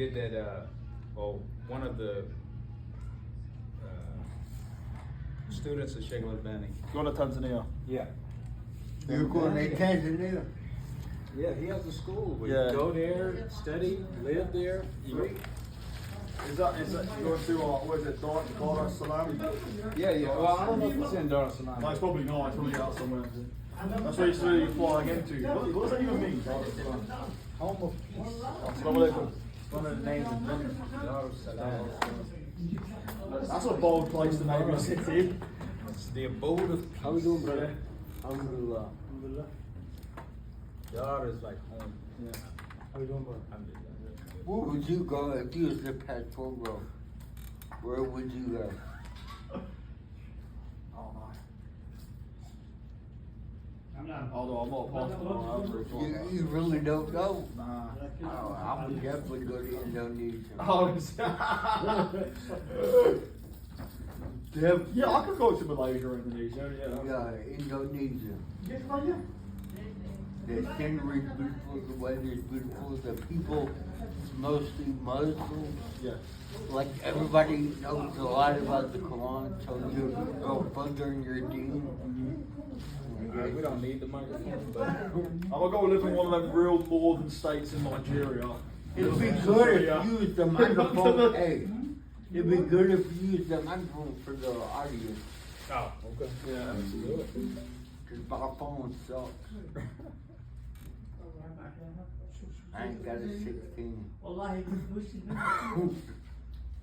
did that, one of the students at Sheikh Al-Albani. Going to Tanzania. Yeah. You're going to Tanzania? Yeah, he has a school where Yeah. you go there, study, live there, free. Is that you going to what is it, Dar es Salaam? Yeah. Well, I don't know if it's in Dar es Salaam. No, it's probably not. It's probably out somewhere. That's where you're flying into. What does that even mean? Dar es Salaam. Home of peace. Assalamu alaikum. One of the names of Dar es Salaam. That's a bold place to name your city. It's the abode of peace. How you doing, brother? Alhamdulillah. Dar is like home. Yeah. How you doing, brother? Alhamdulillah. Where would you go if you was the patrol bro? Where would you go? Oh no. Although I'm not a passport. You really don't know? Nah. Oh, I would definitely go to Indonesia. Oh, yeah, I could go to Malaysia or Indonesia. Yeah, Indonesia. The scenery is beautiful, the weather is beautiful, the people mostly Muslim. Yeah. Like everybody knows a lot about the Quran, so you go further in your deen. We don't need the microphone, but I'm gonna go live in one of them real northern states in Nigeria. It'd be good if you used the microphone. Hey, it'd be good if you used the microphone for the audio. oh, okay. Yeah. Absolutely. Cause my phone sucks. I ain't got a 16.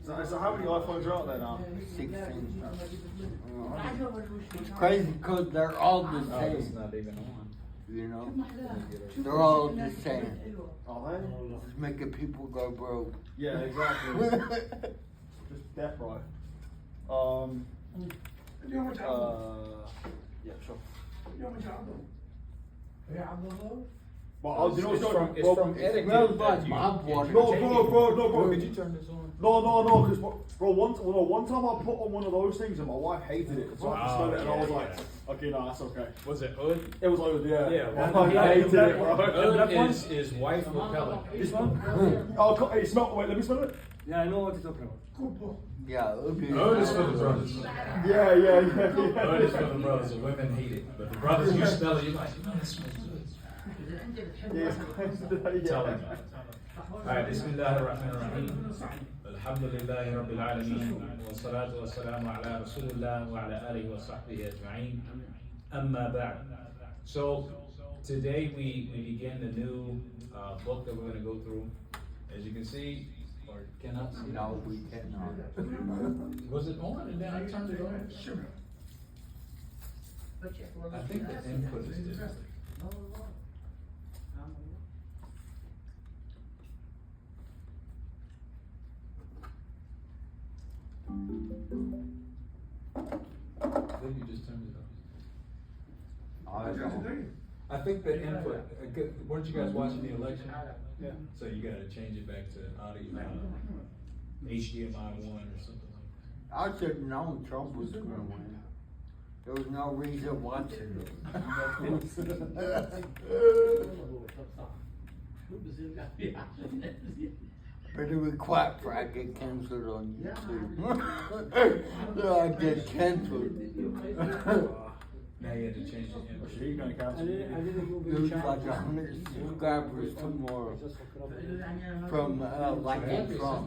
So how many iPhones are out there now? 16. It's crazy because they're all the Oh, it's same. not even on. You know? They're all the same. Are they? Just making people go broke. Yeah, exactly. Just death right. Yeah, sure. But you know It's what's from, from etiquette. smells like that mop water. No, bro. Could you turn this on? No, because one time I put on one of those things and my wife hated it. So I smelled it and I was like, okay, no, that's okay. Was it Oud? It was like, yeah. Yeah, My well, wife hated it, bro. Oud is wife repellent. You smell? Oh, hey, smell. Wait, let me smell it. Yeah, I know what you're talking about. Yeah, okay. Oud is for the brothers. Yeah. Oud is for the brothers. The women hate it, but the brothers, you smell it, you're like, that smells good. Tell them. Alright, Bismillah ar-Rahman ar-Rahim. Alhamdulillahi Rabbil Alameen. Wa salatu wa salamu ala Rasulullah wa ala alihi wa sahbihi ajma'in. Amma ba'd. So, today we begin the new book that we're going to go through. As you can see, or cannot see. No, we cannot. Was it on and then I turned it on? Sure. I think the input is different. Then you just turned it off. I think the input. Weren't you guys watching the election? Yeah. So you got to change it back to audio, HDMI 1 or something like that. I should have known Trump was going to win. There was no reason watching it. Better be quiet before I get canceled on YouTube. I get canceled. Now you had to change the input. She's gonna cancel. There's like 100 subscribers tomorrow from liking Trump.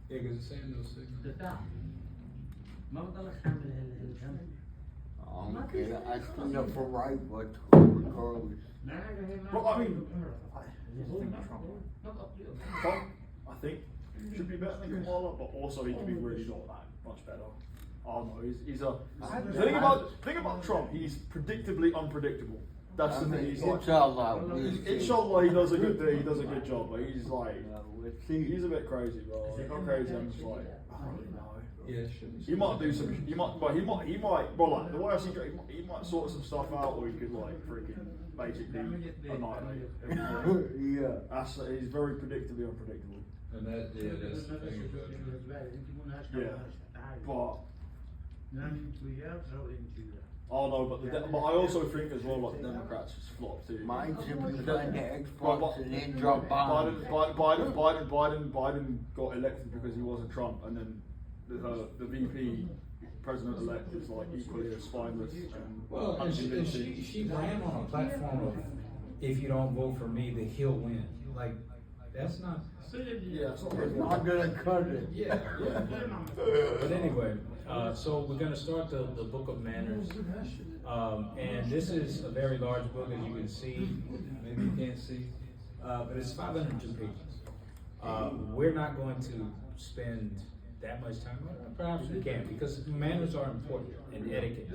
Yeah, because it's saying no signal. Okay, I stand up for right, but regardless. Well, I mean, Trump, I think, should be better than Kamala, but also he can be really not that much better. I don't know. He's a. The thing about Trump, he's predictably unpredictable. That's the thing. He's like, inshallah, he does a good thing. He does a good job. But he's like, he's a bit crazy, bro. Like, not crazy. I'm just like, I don't really know. Yeah, He might do some. He might. Bro, like the way I see it, he might sort some stuff out, or he could like freaking basically annihilate everything. Yeah. He's very predictably unpredictable. And that's the thing. Yeah, but Oh no, but I also think as well like the Democrats just flop too. Mine should be fun to Xbox and then drop bombs. Biden got elected because he wasn't Trump, and then the VP president-elect is like equally as spineless. And she ran on a platform of, if you don't vote for me, then he'll win. Like, that's not. Yeah, it's not It's not gonna cut it. Yeah. But anyway, so we're going to start the Book of Manners. And this is a very large book, as you can see. Maybe you can't see. But it's 502 pages. We're not going to spend that much time. Perhaps we can, because manners are important, and etiquette.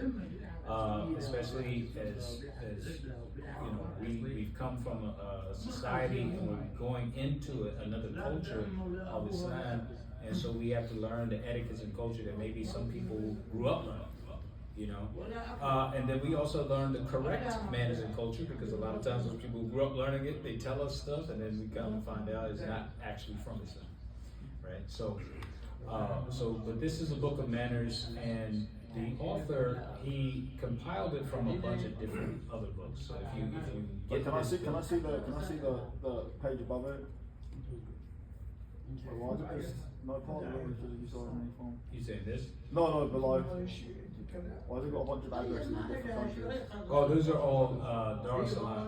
Especially as you know, we've come from a society and we're going into another culture of Islam, and so we have to learn the etiquettes and culture that maybe some people grew up learning, you know. And then we also learn the correct manners and culture, because a lot of times those people who grew up learning it, they tell us stuff, and then we come and find out it's not actually from Islam, right? So, but this is a book of manners, and the author, he compiled it from a bunch of different other books. So if you get can I see the page above it? Why is it just no part of it that you saw in any form? You saying this? No, below. Why has it got a bunch of addresses in different countries? Oh, those are all Dar es Salaam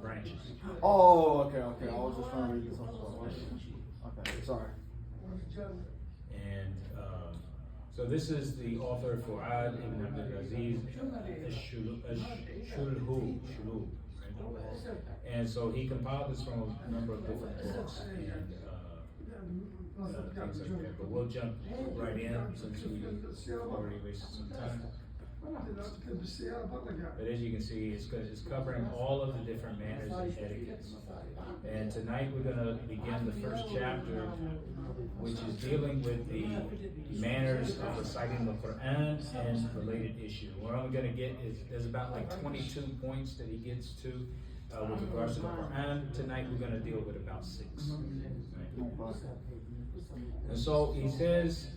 branches. Oh, okay. I was just trying to read this off. Okay, sorry. And so this is the author Fuad ibn Abdul Aziz Shulhu. And so he compiled this from a number of different books and things like that. But we'll jump right in since we already wasted some time. But as you can see, it's covering all of the different manners and etiquettes. And tonight we're going to begin the first chapter, which is dealing with the manners of reciting the Quran and related issues. We're only going to get there's about like 22 points that he gets to with regards to the Quran. Tonight we're going to deal with about 6. Right? And so he says,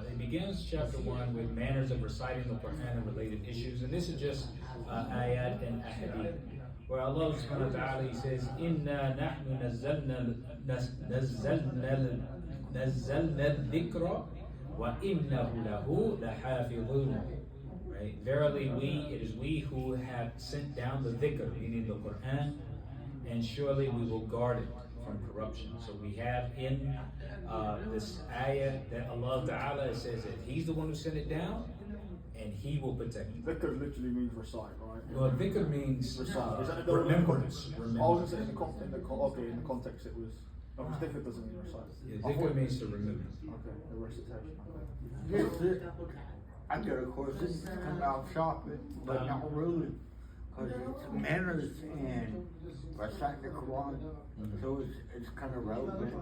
he begins chapter 1 with manners of reciting the Quran and related issues. And this is just ayat and ahadith, where Allah subhanahu wa ta'ala, he says, Inna nahnu nazzalna dhikra wa innahu lahu lahafidhun. Right? Verily it is we who have sent down the dhikr, meaning the Quran, and surely we will guard it from corruption. So we have in this ayah that Allah Ta'ala says that He's the one who sent it down, and He will protect it. Dhikr literally means recite, right? Well, dhikr means remembrance. I was going to say in the context it was. No, because dhikr doesn't mean recite. Yeah, dhikr means to remember. Okay, the recitation. Yes, I get a course. This is kind of off topic, but not really, because it's manners and reciting the Quran, so it's kind of relevant.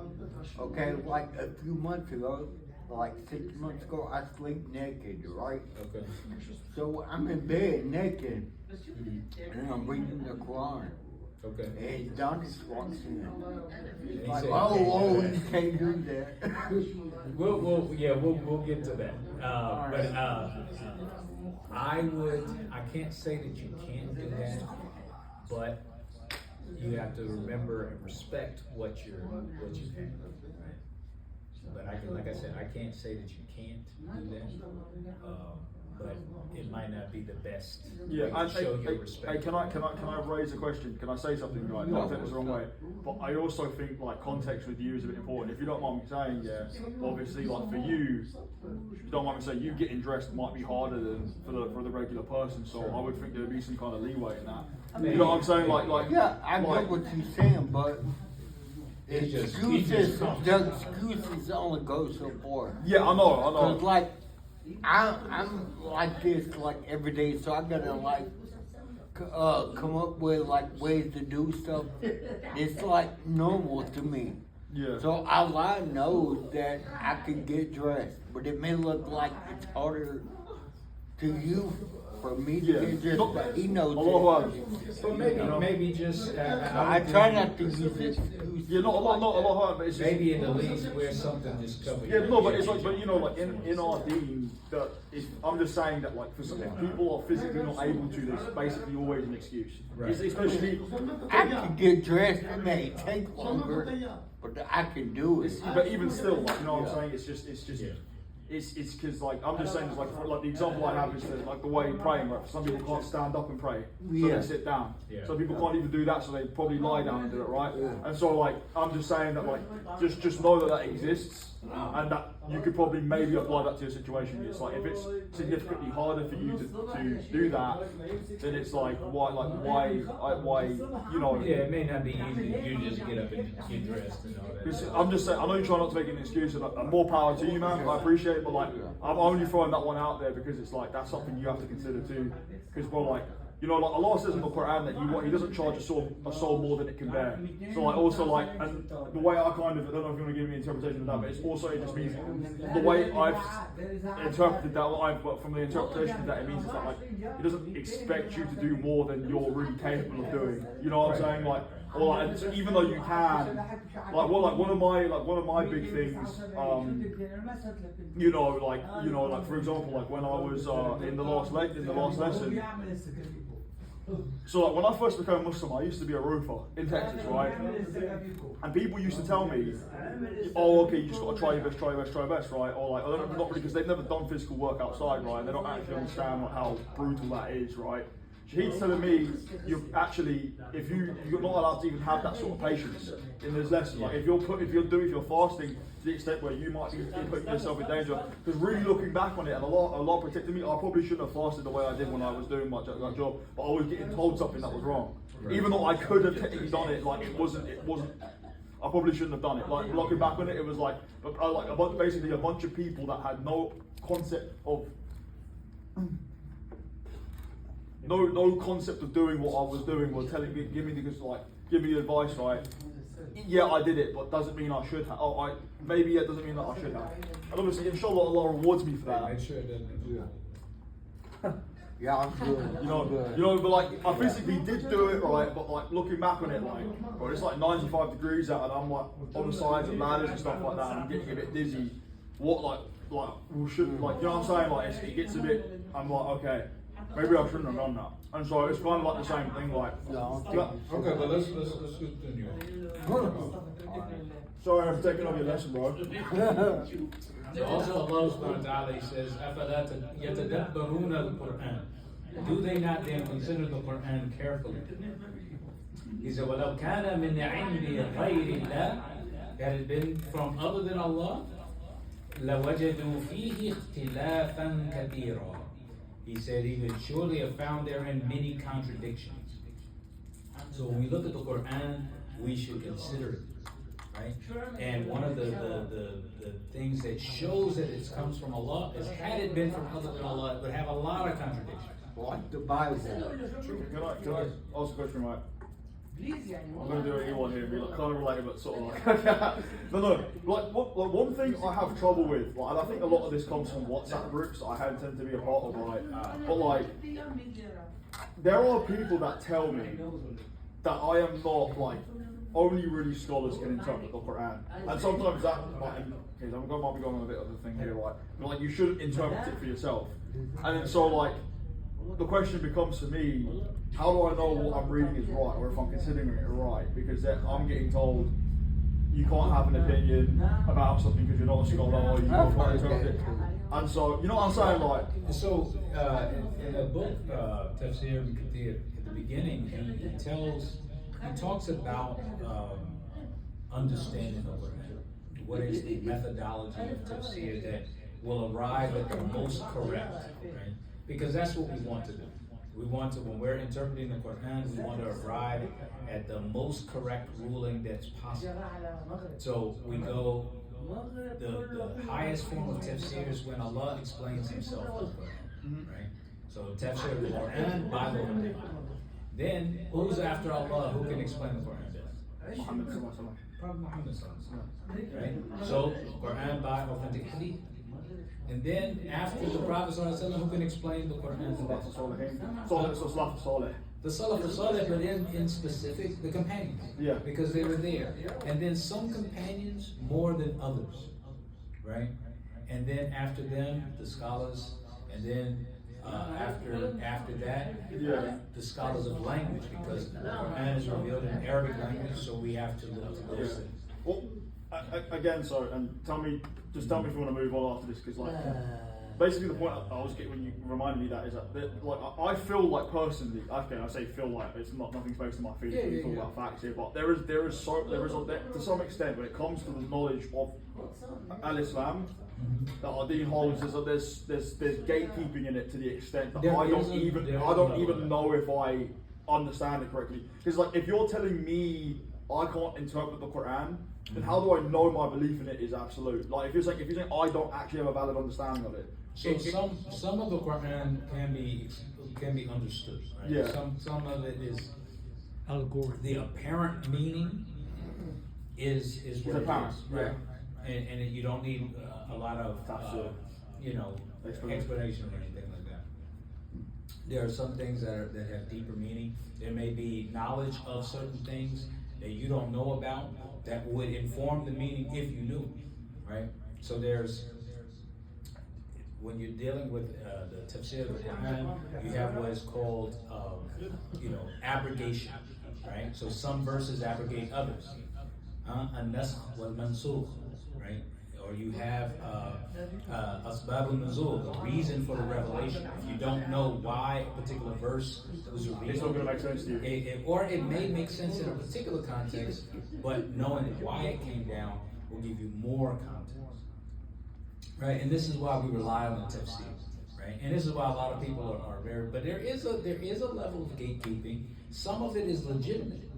Okay, like a few months ago, like 6 months ago, I sleep naked, right? Okay. So I'm in bed naked, and I'm reading the Quran. Okay. And Donis walks in. He Like, said, you can't do that. We'll get to that. I can't say that you can't do that, but you have to remember and respect what you have. Right? But like I said, I can't say that you can't do that. But it might not be the best way to show your respect. Hey, can I raise a question? Can I say something? Right, not take this the wrong way, but I also think like context with you is a bit important. If you don't mind me saying, yeah, obviously like for you, if you don't mind me saying, you getting dressed might be harder than for the regular person. So I would think there would be some kind of leeway in that. You know what I'm saying? Like yeah, I get what you're saying, but the excuses only go so far. Yeah, I know. Cause like I'm like this like every day, so I gotta like come up with like ways to do stuff. It's like normal to me. Yeah. So Allah knows that I can get dressed, but it may look like it's harder to you for me to Yeah. get just Not- that he knows Allahu it. But maybe just. I try not to use excuses. Yeah, not a lot, but it's just, Maybe in the least where something just covers. yeah, no, but it's like, but you know, like in our deen, that I'm just saying that like for some people are physically not able to, there's basically always an excuse. Right. Especially, I can get dressed, it may take longer, but I can do it. but even still, like, you know what I'm Yeah. saying? It's just. Yeah. It's because like I'm just saying, it's like the example I have is that, like the way praying. Right? Some people can't stand up and pray, so Yeah. they sit down. Yeah. Some people can't even do that, so they probably lie down and do it, right? Yeah. And so like I'm just saying that like just know that exists, and that you could probably maybe apply that to your situation. It's like if it's significantly harder for you to do that, then it's like why you know. Yeah, it may not be easy. You just get up and get dressed and all that. Because I'm just saying, I know you try not to make an excuse, and more power to you, man. I appreciate it, but like, I'm only throwing that one out there because it's like that's something you have to consider too. Because well, like, you know, like Allah says in the Quran that He doesn't charge a soul more than it can bear. So like, also like, and the way I kind of, I don't know if you want to give me an interpretation of that, but it's also it just means the way I've interpreted that, but from the interpretation of that, it means it's that like He doesn't expect you to do more than you're really capable of doing. You know what I'm saying? Like. Or like, so even though you can, like one of my big things, like for example, like when I was in the last lesson. So like when I first became Muslim, I used to be a roofer in Texas, right? And people used to tell me, "Oh, okay, you just got to try your best, right?" Or like, not really, because they've never done physical work outside, right? And they don't actually understand like, how brutal that is, right? He's telling me you're actually, if you're not allowed to even have that sort of patience in this lesson. Like if you're fasting to the extent where you might be putting yourself in danger. Because really looking back on it, and Allah protected me. I probably shouldn't have fasted the way I did when I was doing that job, but I was getting told something that was wrong. Right. Even though I could have technically done it, like it wasn't. I probably shouldn't have done it. Like looking back on it, it was like basically a bunch of people that had no concept of. No concept of doing what I was doing were telling me, give me the advice, right? Yeah, I did it, but doesn't mean I should have. Maybe it doesn't mean that I should have. And obviously, inshallah, Allah rewards me for that. Make sure it doesn't do that. Yeah, I'm good. You know, but like I physically did do it, right? But like looking back on it, like, bro, it's like 95 degrees out, and I'm like on the sides of ladders and stuff like that, and I'm getting a bit dizzy. What we should like, you know what I'm saying? Like it gets a bit. I'm like, okay. Maybe I shouldn't have done that. And so it's kind of like the same thing, like... Okay, but let's continue. Sorry, I'm taking over your lesson, bro. Also, Allah subhanahu wa ta'ala, He says, أَفَلَا يَتَدَبَّرُونَ الْقُرْآنِ Do they not then consider the Quran carefully? He said, وَلَوْ كَانَ مِنْ عِنْدِ غَيْرِ اللَّهِ Had it been from other than Allah, لَوَجَدُوا فِيهِ اخْتِلَافًا كَثِيرًا He said he would surely have found therein many contradictions. So when we look at the Quran, we should consider it, right? And one of the things that shows that it comes from Allah is had it been from other than Allah, it would have a lot of contradictions. Like the Bible. Can I ask a question, right? I'm going to do a one here, be like kind of related, but sort of like no. Like one thing I have trouble with, like, and I think a lot of this comes from WhatsApp groups that I tend to be a part of, right? But like, there are people that tell me that I am not like only really scholars can interpret the Quran, and sometimes that might be going on a bit of a thing here, right? But like, you shouldn't interpret it for yourself, and then so like. The question becomes to me, how do I know what I'm reading is right, or if I'm considering it right? Because I'm getting told you can't have an opinion about something because you're not a scholar or you can't interpret it. And so, you know what I'm saying? Like, so in the book Tafsir ibn Kathir, at the beginning, he talks about understanding the Quran. What is the methodology of tafsir that will arrive at the most correct, right? Because that's what we want to do. We want to, when we're interpreting the Quran, we want to arrive at the most correct ruling that's possible. So we go, the highest form of tafsir is when Allah explains Himself in the Quran, right? So tafsir of the Quran, Bible. Then, who's after Allah? Who can explain the Quran best? Muhammad. Prophet Muhammad, right? So Quran by authentic hadith. And then after the Prophet ﷺ, who can explain the Quran? Salaf Salihin. Salaf Salih. The Salaf Salih, but in specific, the companions. Yeah. Because they were there. And then some companions more than others. Right? And then after them, the scholars, and then after that, Yeah. the scholars of language, because the Quran is revealed in Arabic language, so we have to look to those things. Well, again, so, and tell me if you want to move on after this, because like, basically the point I was getting when you reminded me that is that like I feel like personally, okay, I say feel like it's nothing's based on my feelings. Yeah, We talk about facts here, but there is to some extent when it comes to the knowledge of Al-Islam, that our deen holds is that there's gatekeeping in it to the extent that I don't even know if I understand it correctly. Because like if you're telling me I can't interpret the Quran, then how do I know my belief in it is absolute? Like if you're saying I don't actually have a valid understanding of it. So some of the Quran can be understood. Right? Yeah. Some of it is Algorithm. the apparent meaning is what it apparent, is, right? And you don't need a lot of explanation or anything like that. There are some things that have deeper meaning. There may be knowledge of certain things that you don't know about that would inform the meaning if you knew, right? So when you're dealing with the tafsir of the Quran, you have what is called abrogation, right? So some verses abrogate others. An-nasakh wal-mansukh, right? Or you have asbab al-nuzul, the reason for the revelation. If you don't know why a particular verse was revealed, It's not going to make sense to you. or it may make sense in a particular context, but knowing why it came down will give you more context. Right, and this is why we rely on the tafsir, right? And this is why a lot of people are very. But there is a level of gatekeeping. Some of it is legitimate,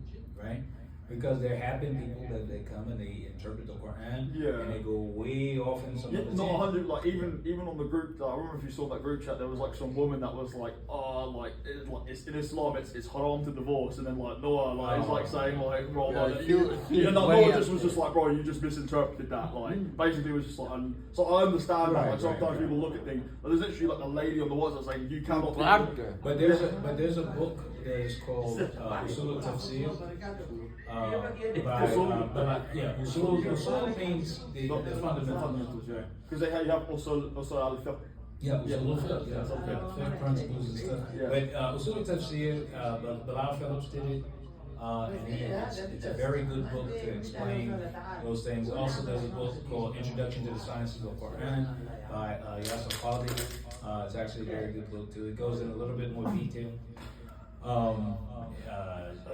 right? Because there have been people that they come and they interpret the Quran, and they go way off in some. Yeah, other not tangent. 100. Like even on the group, I remember if you saw that group chat, there was like some woman that was like, it's in Islam, it's haram to divorce, and then like Noah, like it's like saying like, bro, Noah was just like, bro, you just misinterpreted that. Like basically, it was just like, so I understand that. Like sometimes people look at things, but there's actually like a lady on the WhatsApp saying you cannot. But there's a book that is called Usul al-Tafsir. Usul means the fundamentals, right? Because you have also al-fiqh. Yeah, Usul fiqh principles and stuff. Yeah. But Usul al-Tafsir, Bilal Phillips did it. And it's a very good book to explain those things. Also, there's a book called Introduction to the Sciences of Quran by Yasser Qadhi. It's actually a very good book too. It goes in a little bit more detail.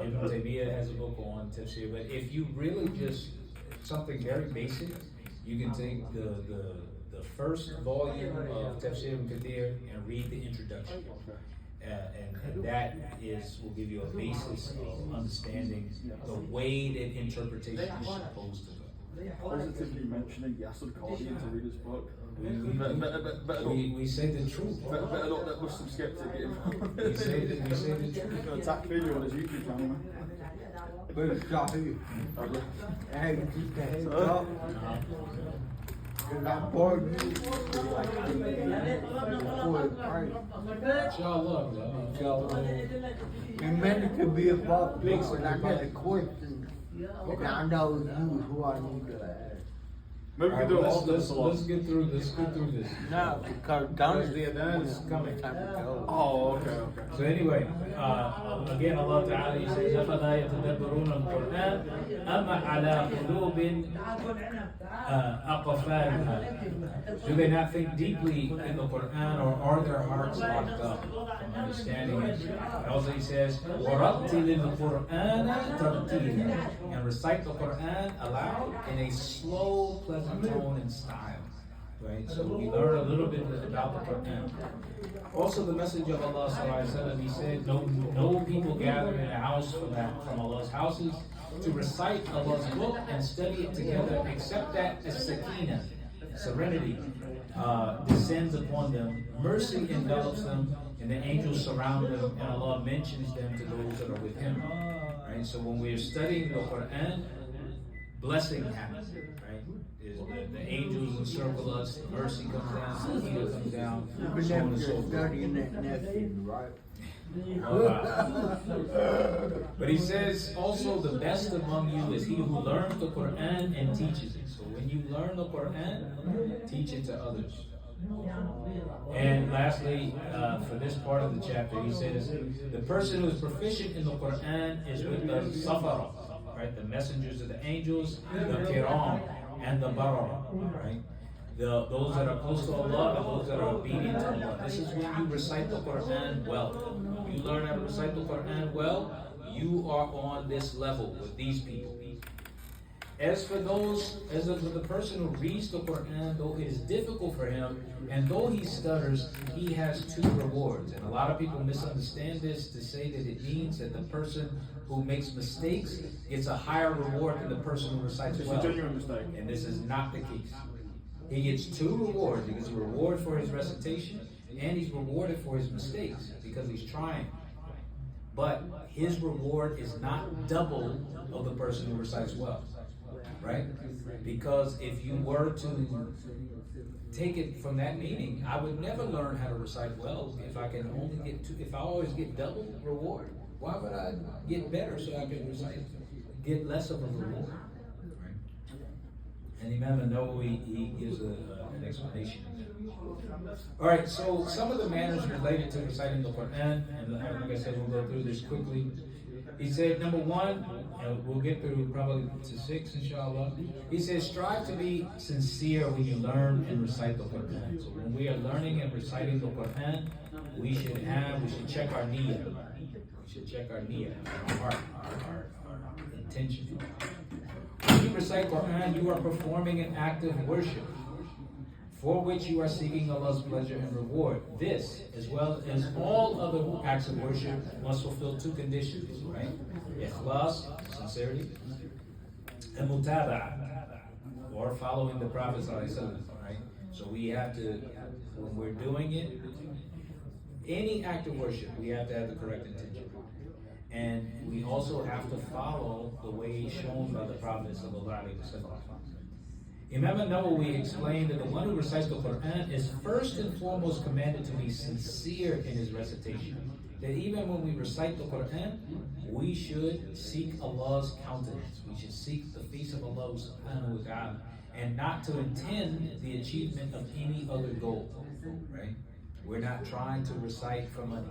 Ibn Taymiyyah has a book on tafsir, but if you really just something very basic, you can take the first volume of Tafsir Ibn Kathir and read the introduction. And that will give you a basis of understanding the way that interpretation is supposed to go. Positively mentioning Yasser Qadhi to read his book. We say the truth. Better not let Muslim skeptic get involved. We say the He's truth. going to attack video on his YouTube channel, man. But it's not you. Hey, just a heads up. Because I'm bored. Inshallah, And many could be about this, and I got a question. And I know you who I need to ask. Maybe we can do it after let's the get through this. No, because Donna's the adhan is coming. time to go. Oh, okay. So anyway, again, Allah Ta'ala he says, أَفَلَا يَتَدَبَّرُونَ الْقُرْآنَ أَمَّا عَلَى قُلُوبٍ أَقْفَالُهَا. Do they not think deeply in the Quran, or are their hearts locked up from understanding it? And also he says, وَرَتِّلِ الْقُرْآنَ تَرْتِيلًا. And recite the Quran aloud in a slow, pleasant tone and style. Right? So we learn a little bit about the Quran. Also, the message of Allah Sallallahu Alaihi Wasallam, he said, no people gather in a house from Allah's houses to recite Allah's book and study it together, except that as sakina, serenity, descends upon them, mercy envelops them, and the angels surround them, and Allah mentions them to those that are with Him. Right? So when we're studying the Quran, blessing happens, right? The angels encircle us, the mercy comes down, the healing comes down, But so on and after so forth. studying that nephew, right? But he says also the best among you is he who learns the Quran and teaches it. So when you learn the Quran, teach it to others. And lastly, for this part of the chapter, he says the person who is proficient in the Quran is with the Safara, right? The messengers of the angels, the Kiram, and the Barara, right? Those that are close to Allah and those that are obedient to Allah. This is when you recite the Quran well. When you learn how to recite the Quran well, you are on this level with these people. As for the person who reads the Quran, though it is difficult for him, and though he stutters, he has 2 rewards. And a lot of people misunderstand this to say that it means that the person who makes mistakes gets a higher reward than the person who recites well. It's a genuine mistake. And this is not the case. He gets 2 rewards. He gets a reward for his recitation, and he's rewarded for his mistakes because he's trying. But his reward is not double of the person who recites well, right? Because if you were to take it from that meaning, I would never learn how to recite well if I can only if I always get double reward. Why would I get better so I can recite, get less of a reward? And Imam Nawawi, he gives an explanation. All right, so some of the manners related to reciting the Quran, and like I said, we'll go through this quickly. He said, number 1, and we'll get through probably to 6, inshallah. He says, strive to be sincere when you learn and recite the Quran. So when we are learning and reciting the Quran, we should check our niyyah. We should check our niyyah, our heart, our intention. When you recite Quran, you are performing an act of worship for which you are seeking Allah's pleasure and reward. This, as well as all other acts of worship, must fulfill 2 conditions, right? Ikhlas, sincerity, and mutaba'a, or following the Prophet ﷺ, right? So we have to, when we're doing it, any act of worship, we have to have the correct intention. And we also have to follow the way shown by the Prophet ﷺ. Imam Nawawi explained that the one who recites the Quran is first and foremost commanded to be sincere in his recitation. That even when we recite the Quran, we should seek Allah's countenance. We should seek the face of Allah subhanahu wa ta'ala, and not to intend the achievement of any other goal. Right? We're not trying to recite for money.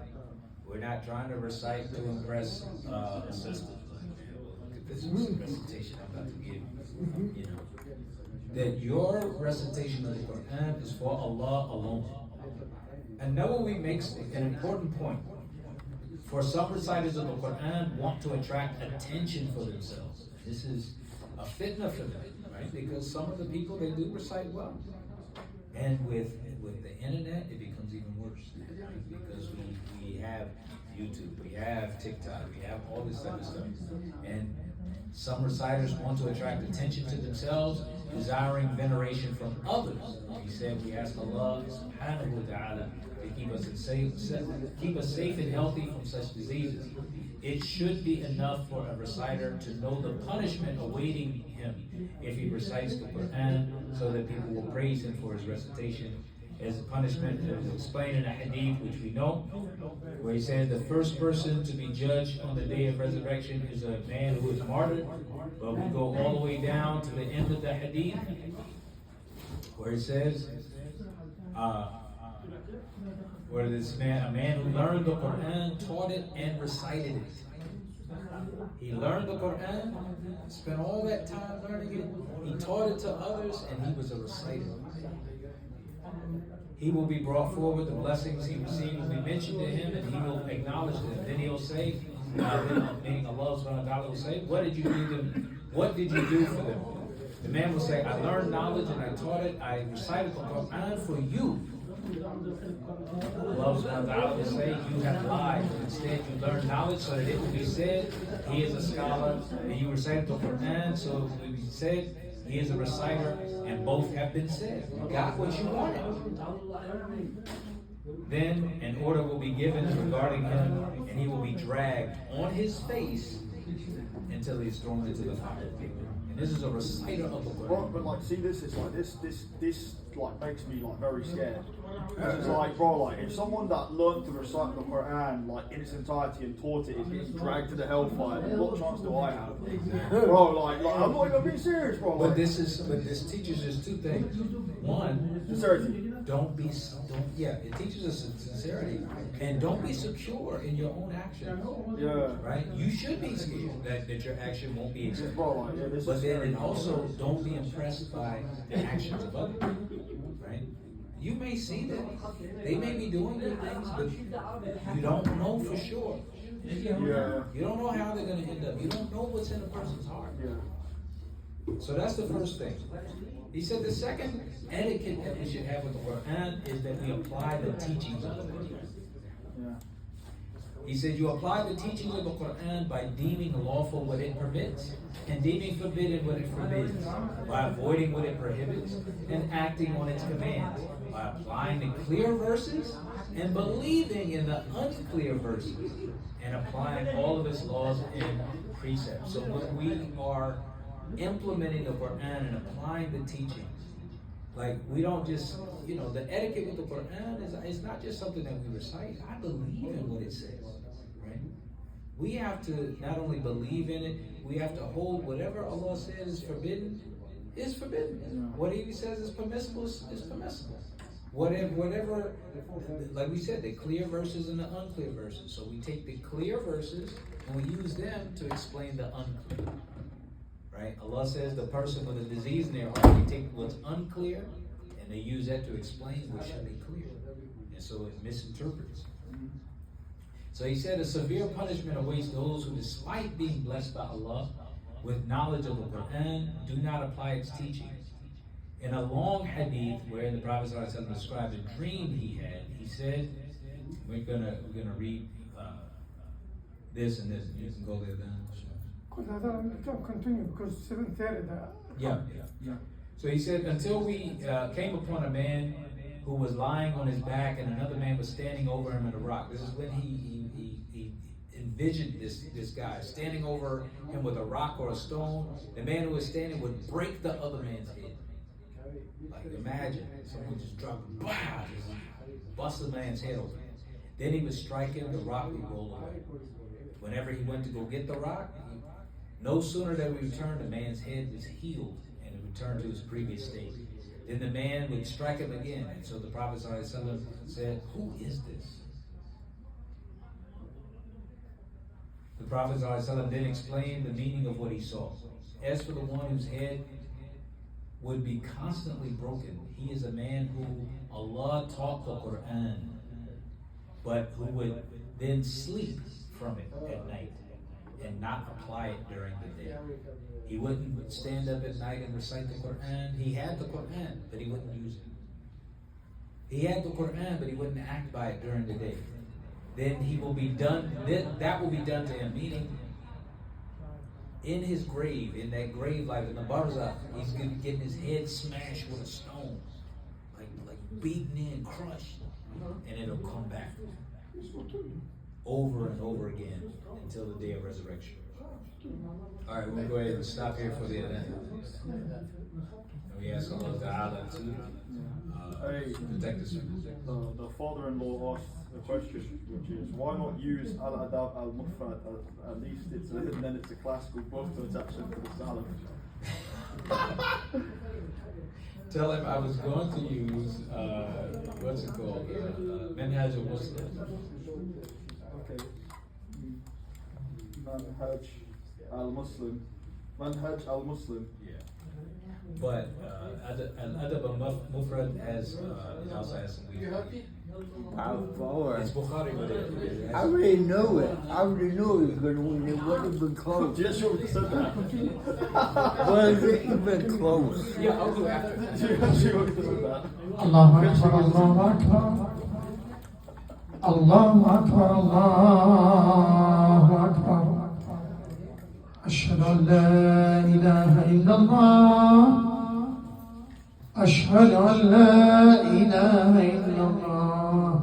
We're not trying to recite to impress a sister. Look at this recitation I'm about to give you. You know, that your recitation of the Quran is for Allah alone. And Nawawi makes an important point. For some reciters of the Quran want to attract attention for themselves. This is a fitna for them, right? Because some of the people, they do recite well. And with the internet, it becomes even worse. Right? Because we have YouTube, we have TikTok, we have all this type of stuff. And some reciters want to attract attention to themselves, desiring veneration from others. He said, we ask Allah subhanahu wa ta'ala to keep us safe and healthy from such diseases. It should be enough for a reciter to know the punishment awaiting him if he recites the Quran, so that people will praise him for his recitation. As a punishment, as explained in a hadith which we know, where he said the first person to be judged on the day of resurrection is a man who is martyred. But we go all the way down to the end of the hadith, where it says, where this man, a man who learned the Quran, taught it and recited it. He learned the Quran, spent all that time learning it, he taught it to others, and he was a reciter. He will be brought forward, the blessings he received will be mentioned to him, and he will acknowledge them. Then he'll say, meaning Allah subhanahu wa ta'ala will say, what did you do them? What did you do for them? The man will say, I learned knowledge and I taught it, I recited the Quran for you. Allah subhanahu wa ta'ala will say, you have lied, but instead you learned knowledge so that it will be said, he is a scholar, and you recited the Quran, so it will be said, he is a reciter, and both have been said. You got what you wanted. Then an order will be given regarding him, and he will be dragged on his face until he is thrown into the fire. And this is a reciter of the Bro, Quran. but like, see, this is like this like makes me like very scared. It's like, bro, like if someone that learned to recite the Quran like in its entirety and taught it is getting dragged to the hellfire, then what chance do I have, bro? Like I'm not even being serious, bro. But Like, this teaches us two things. One, sincerity. it teaches us sincerity, and don't be secure in your own action. Yeah. Right? You should be scared that your action won't be accepted. Bro, like, yeah, this But is then scary. also don't be impressed by the actions of others. Right? You may see that they may be doing good things, but you don't know for sure. Yeah. You don't know how they're gonna end up. You don't know what's in a person's heart. Yeah. So that's the first thing. He said the second etiquette that we should have with the Quran is that we apply the teachings of the Quran. Yeah. He said you apply the teachings of the Quran by deeming lawful what it permits and deeming forbidden what it forbids, by avoiding what it prohibits and acting on its commands, by applying the clear verses and believing in the unclear verses and applying all of its laws and precepts. So when we are implementing the Quran and applying the teachings, like we don't just, the etiquette with the Quran is not just something that we recite. I believe in what it says, right? We have to not only believe in it, we have to hold whatever Allah says is forbidden, is forbidden. What He says is permissible is permissible. Whatever, like we said, the clear verses and the unclear verses. So we take the clear verses and we use them to explain the unclear. Right? Allah says the person with a disease in their heart, they take what's unclear and they use that to explain what should be clear. And so it misinterprets. So he said a severe punishment awaits those who, despite being blessed by Allah with knowledge of the Quran, do not apply its teachings. In a long hadith where the Prophet ﷺ described a dream he had, he said, we're gonna read this and this. You can go there then. Don't continue because 7:30 that. Yeah. So he said, until we came upon a man who was lying on his back and another man was standing over him in a rock. This is when he envisioned this guy standing over him with a rock or a stone. The man who was standing would break the other man's head. Like imagine someone just dropped, just bust the man's head open. Then he would strike him, the rock would roll away. Whenever he went to go get the rock, no sooner than we returned, the man's head was healed and it returned to his previous state. Then the man would strike him again. And so the Prophet ﷺ said, who is this? The Prophet ﷺ then explained the meaning of what he saw. As for the one whose head would be constantly broken, he is a man who Allah taught the Quran, but who would then sleep from it at night and not apply it during the day. He wouldn't stand up at night and recite the Quran. He had the Quran, but he wouldn't use it. He had the Quran, but he wouldn't act by it during the day. Then he will be done, that will be done to him, meaning in his grave, in that grave life, in the barzakh, he's getting his head smashed with a stone, like beaten in, crushed, and it'll come back over and over again until the day of resurrection. All right, we'll go ahead and stop here for the event. And we ask Allah Ta'ala to protect us. The father-in-law asked a question, which is, why not use Al-Adab Al-Mufrad? At least it's a classical book to attach them to the Salaf. Tell him I was going to use, what's it called? Minhaj al-Muslim. Okay. Manhaj al-Muslim. Yeah. But Al-Adab al-Mufrad has, it also has some weird. It's Bukhari, but it I already know it. I already knew it was going to win. It wouldn't have been close. Yes, you already said that. Wasn't even close. Yeah, I'll do after. You already said that. Allahu Akbar, Allahu Akbar. Allahu Akbar, Allahu Akbar. Ashhadu an la ilaha illallah. أشهد أن لا إله إلا الله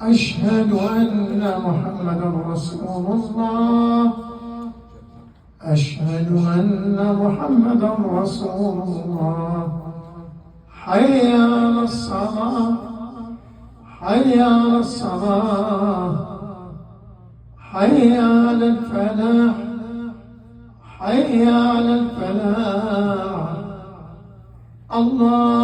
أشهد أن محمدا رسول الله أشهد أن محمدا رسول الله. حي على الصلاة، حي على الصلاة، حي على الفلاح، حي على الفلاح. الله